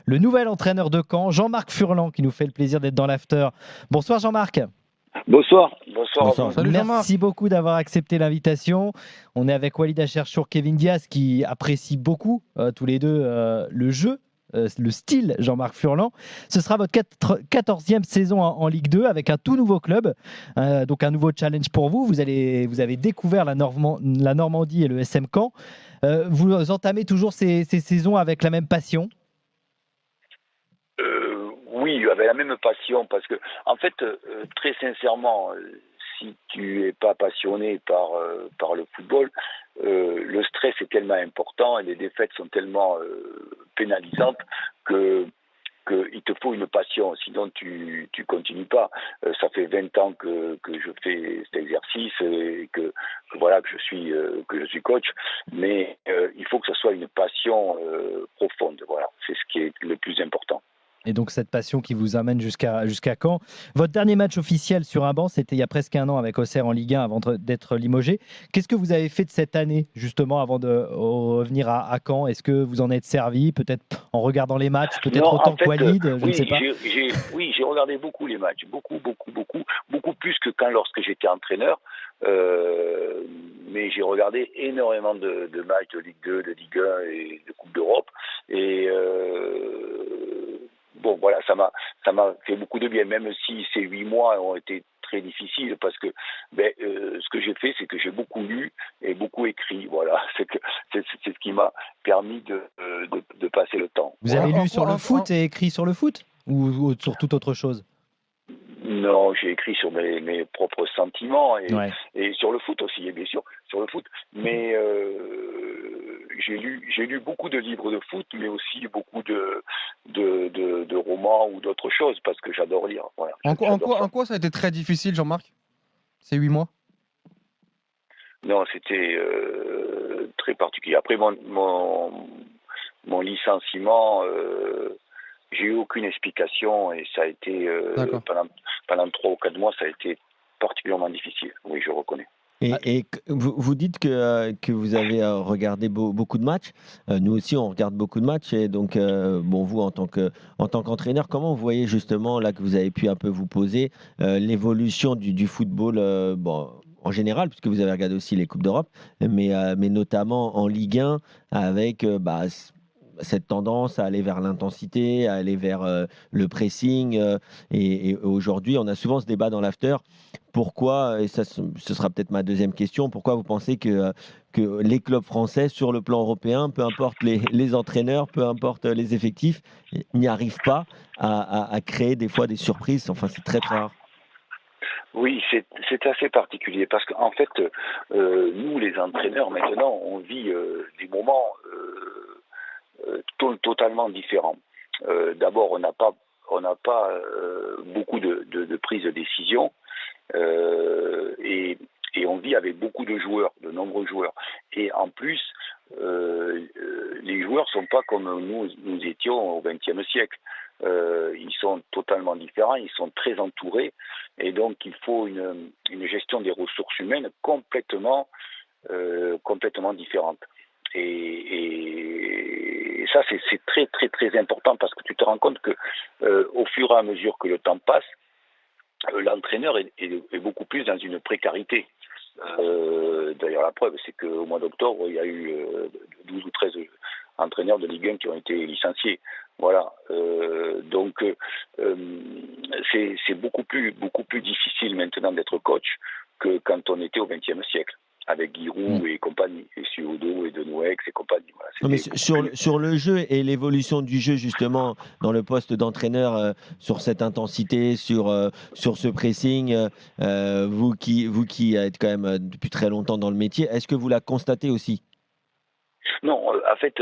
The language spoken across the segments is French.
le nouvel entraîneur de Caen, Jean-Marc Furlan, qui nous fait le plaisir d'être dans l'after. Bonsoir Jean-Marc. Bonsoir à Bonsoir, vous. salut Jean-Marc. Merci beaucoup d'avoir accepté l'invitation. On est avec Walid Acharchour, Kevin Diaz, qui apprécie beaucoup tous les deux le jeu. Le style Jean-Marc Furlan. Ce sera votre 14e saison en Ligue 2 avec un tout nouveau club, donc un nouveau challenge pour vous. Vous avez découvert la Normandie et le SM Caen. Vous entamez toujours ces saisons avec la même passion? Oui, avec la même passion, parce que, en fait, très sincèrement, si tu es pas passionné par le football, le stress est tellement important et les défaites sont tellement pénalisantes que il te faut une passion, sinon tu continues pas. Ça fait 20 ans que je fais cet exercice et voilà que je suis coach, mais il faut que ce soit une passion profonde. Voilà, c'est ce qui est le plus important. Et donc cette passion qui vous amène jusqu'à Caen. Votre dernier match officiel sur un banc, c'était il y a presque un an avec Auxerre en Ligue 1 avant d'être limogé. Qu'est-ce que vous avez fait de cette année justement avant de revenir à Caen? Est-ce que vous en êtes servi peut-être en regardant les matchs, peut-être Non, autant en que fait, Walid, je ne sais pas. j'ai regardé beaucoup les matchs, beaucoup plus que lorsque j'étais entraîneur. Mais j'ai regardé énormément de matchs de Ligue 2, de Ligue 1 et de Coupe d'Europe. Et bon, voilà, ça m'a fait beaucoup de bien, même si ces 8 mois ont été très difficiles, parce que ce que j'ai fait, c'est que j'ai beaucoup lu et beaucoup écrit. Voilà, c'est ce qui m'a permis de passer le temps. Vous avez lu sur le foot et écrit sur le foot ou sur toute autre chose? Non, j'ai écrit sur mes propres sentiments et sur le foot aussi, et bien sûr, sur le foot. Mais j'ai lu beaucoup de livres de foot, mais aussi beaucoup de romans ou d'autres choses, parce que j'adore lire. Voilà, En quoi ça a été très difficile, Jean-Marc, ces 8 mois? Non, c'était très particulier. Après mon licenciement, j'ai eu aucune explication et ça a été pendant 3 ou 4 mois, ça a été particulièrement difficile. Oui, je reconnais. Et vous dites que vous avez regardé beaucoup de matchs. Nous aussi, on regarde beaucoup de matchs. Et donc, bon, vous, en tant qu'entraîneur, comment vous voyez justement, là, que vous avez pu un peu vous poser, l'évolution du football, bon, en général, puisque vous avez regardé aussi les Coupes d'Europe, mais notamment en Ligue 1, avec cette tendance à aller vers l'intensité, à aller vers le pressing. Et aujourd'hui, on a souvent ce débat dans l'after. Pourquoi, et ça ce sera peut-être ma deuxième question, pourquoi vous pensez que les clubs français, sur le plan européen, peu importe les entraîneurs, peu importe les effectifs, n'y arrivent pas à créer des fois des surprises? Enfin, c'est très, très rare. Oui, c'est assez particulier parce qu'en fait, nous, les entraîneurs, maintenant, on vit des moments totalement différents. D'abord, on n'a pas beaucoup de prise de décision et on vit avec beaucoup de joueurs, de nombreux joueurs. Et en plus, les joueurs sont pas comme nous étions au XXe siècle. Ils sont totalement différents, ils sont très entourés, et donc il faut une gestion des ressources humaines complètement différente. Et ça, c'est très très très important parce que tu te rends compte que au fur et à mesure que le temps passe, l'entraîneur est beaucoup plus dans une précarité. D'ailleurs, la preuve, c'est qu'au mois d'octobre, il y a eu 12 ou 13 entraîneurs de Ligue 1 qui ont été licenciés. Voilà. Donc, c'est beaucoup plus difficile maintenant d'être coach que quand on était au XXe siècle, avec Giroud et compagnie, et Suodo et Denouex et compagnie. Voilà, non, mais sur le jeu et l'évolution du jeu, justement, dans le poste d'entraîneur, sur cette intensité, sur ce pressing, vous qui êtes quand même depuis très longtemps dans le métier, est-ce que vous la constatez aussi? Non, en fait,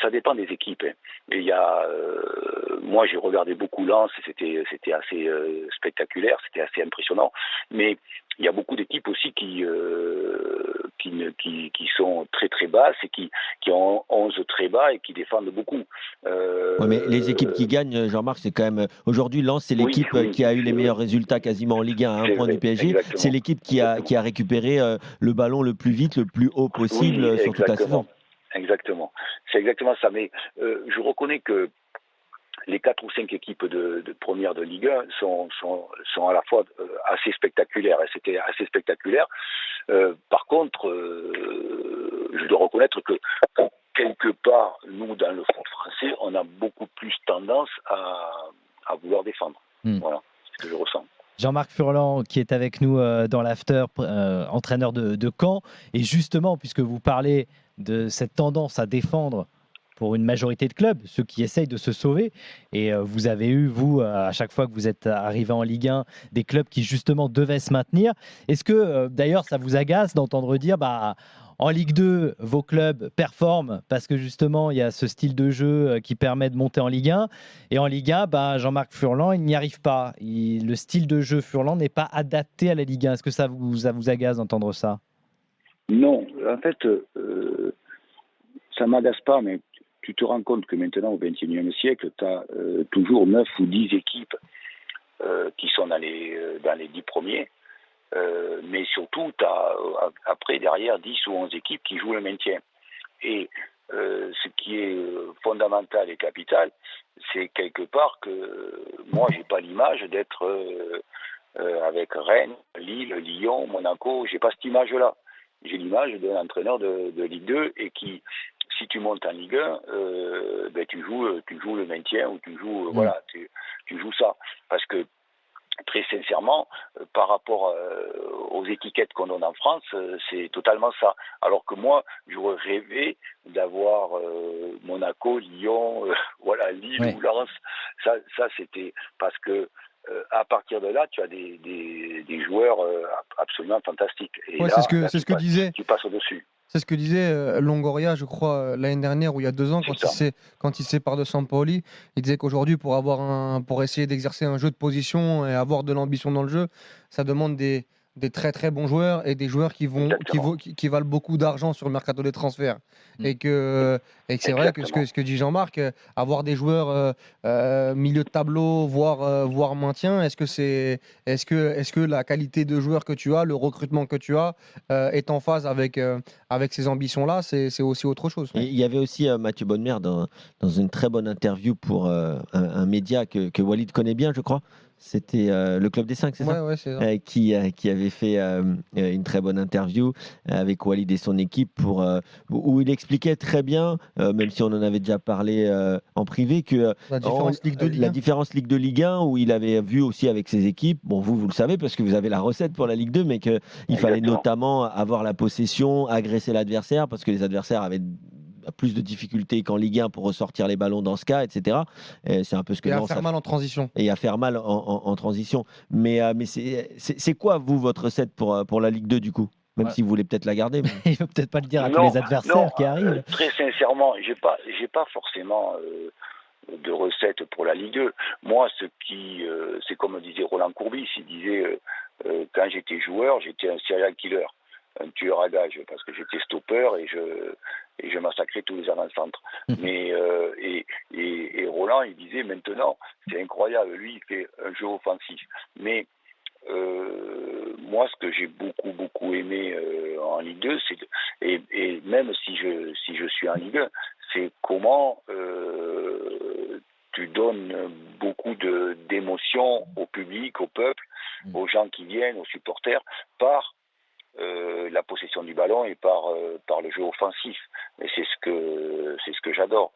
ça dépend des équipes. Hein. Il y a, moi, j'ai regardé beaucoup Lens, c'était assez spectaculaire, c'était assez impressionnant. Mais il y a beaucoup d'équipes aussi qui sont très très basses et qui ont 11 très bas et qui défendent beaucoup. Ouais, mais les équipes qui gagnent, Jean-Marc, c'est quand même aujourd'hui Lens, c'est l'équipe qui a eu les meilleurs résultats quasiment en Ligue 1 à un point du PSG. Exactement. C'est l'équipe qui a récupéré le ballon le plus vite, le plus haut possible sur toute la saison. Exactement. C'est exactement ça. Mais je reconnais que les 4 ou 5 équipes de première de Ligue 1 sont à la fois assez spectaculaires. Et c'était assez spectaculaire. Par contre, je dois reconnaître que quelque part, nous, dans le foot français, on a beaucoup plus tendance à vouloir défendre. Voilà ce que je ressens. Jean-Marc Furlan qui est avec nous dans l'after, entraîneur de Caen. Et justement, puisque vous parlez de cette tendance à défendre pour une majorité de clubs, ceux qui essayent de se sauver, et vous avez eu, vous, à chaque fois que vous êtes arrivé en Ligue 1, des clubs qui justement devaient se maintenir. Est-ce que, d'ailleurs, ça vous agace d'entendre dire, en Ligue 2, vos clubs performent parce que justement, il y a ce style de jeu qui permet de monter en Ligue 1. Et en Ligue 1, Jean-Marc Furlan, il n'y arrive pas. Le style de jeu Furlan n'est pas adapté à la Ligue 1. Est-ce que ça vous agace d'entendre ça? Non, en fait, ça ne m'agace pas, mais tu te rends compte que maintenant, au XXIe siècle, tu as toujours 9 ou 10 équipes qui sont dans les 10 premiers. Mais surtout, tu as après, derrière, 10 ou 11 équipes qui jouent le maintien. Et ce qui est fondamental et capital, c'est quelque part que moi, j'ai pas l'image d'être avec Rennes, Lille, Lyon, Monaco. J'ai pas cette image-là. J'ai l'image d'un entraîneur de Ligue 2 et qui, si tu montes en Ligue 1, tu joues le maintien ou tu joues, tu joues ça. Parce que très sincèrement, par rapport aux étiquettes qu'on donne en France, c'est totalement ça. Alors que moi, j'aurais rêvé d'avoir Monaco, Lyon, Lille ou Lens. Ça c'était parce que à partir de là, tu as des joueurs absolument fantastiques. Et là, c'est ce que disait. Tu passes au-dessus. C'est ce que disait Longoria, je crois, l'année dernière ou il y a 2 ans, quand il sépare de Sampoli. Il disait qu'aujourd'hui, pour essayer d'exercer un jeu de position et avoir de l'ambition dans le jeu, ça demande des très très bons joueurs et des joueurs qui valent beaucoup d'argent sur le mercato des transferts. Et que c'est vrai que ce que dit Jean-Marc, avoir des joueurs milieu de tableau, voire maintien, est-ce que la qualité de joueur que tu as, le recrutement que tu as est en phase avec ces ambitions-là, c'est aussi autre chose. Et il y avait aussi Mathieu Bonnemer dans une très bonne interview pour un média que Walid connaît bien, je crois. C'était le Club des 5, c'est ça? Ouais, c'est ça. Qui avait fait une très bonne interview avec Walid et son équipe où il expliquait très bien, même si on en avait déjà parlé en privé, que la différence Ligue 2 Ligue 1. La différence Ligue 2 Ligue 1, où il avait vu aussi avec ses équipes, bon vous le savez parce que vous avez la recette pour la Ligue 2, mais qu'il fallait notamment avoir la possession, agresser l'adversaire, parce que les adversaires avaient plus de difficultés qu'en Ligue 1 pour ressortir les ballons dans ce cas, etc. Et c'est un peu ce que et à faire mal en transition. Et à faire mal en transition. Mais c'est quoi, vous, votre recette pour la Ligue 2, du coup? Même si vous voulez peut-être la garder. Mais... Il ne faut peut-être pas le dire à tous les adversaires qui arrivent. Très sincèrement, j'ai pas forcément de recette pour la Ligue 2. Moi, c'est comme disait Roland Courbis, il disait quand j'étais joueur, j'étais un serial killer, un tueur à gages, parce que j'étais stopper et je massacrais tous les avant-centres. Mais et Roland, il disait maintenant, c'est incroyable, lui, il fait un jeu offensif. Mais moi, ce que j'ai beaucoup aimé en Ligue 2, et même si je suis en Ligue 1, c'est comment tu donnes beaucoup d'émotions au public, au peuple, aux gens qui viennent, aux supporters, par la possession du ballon et par le jeu offensif. Et c'est ce que j'adore.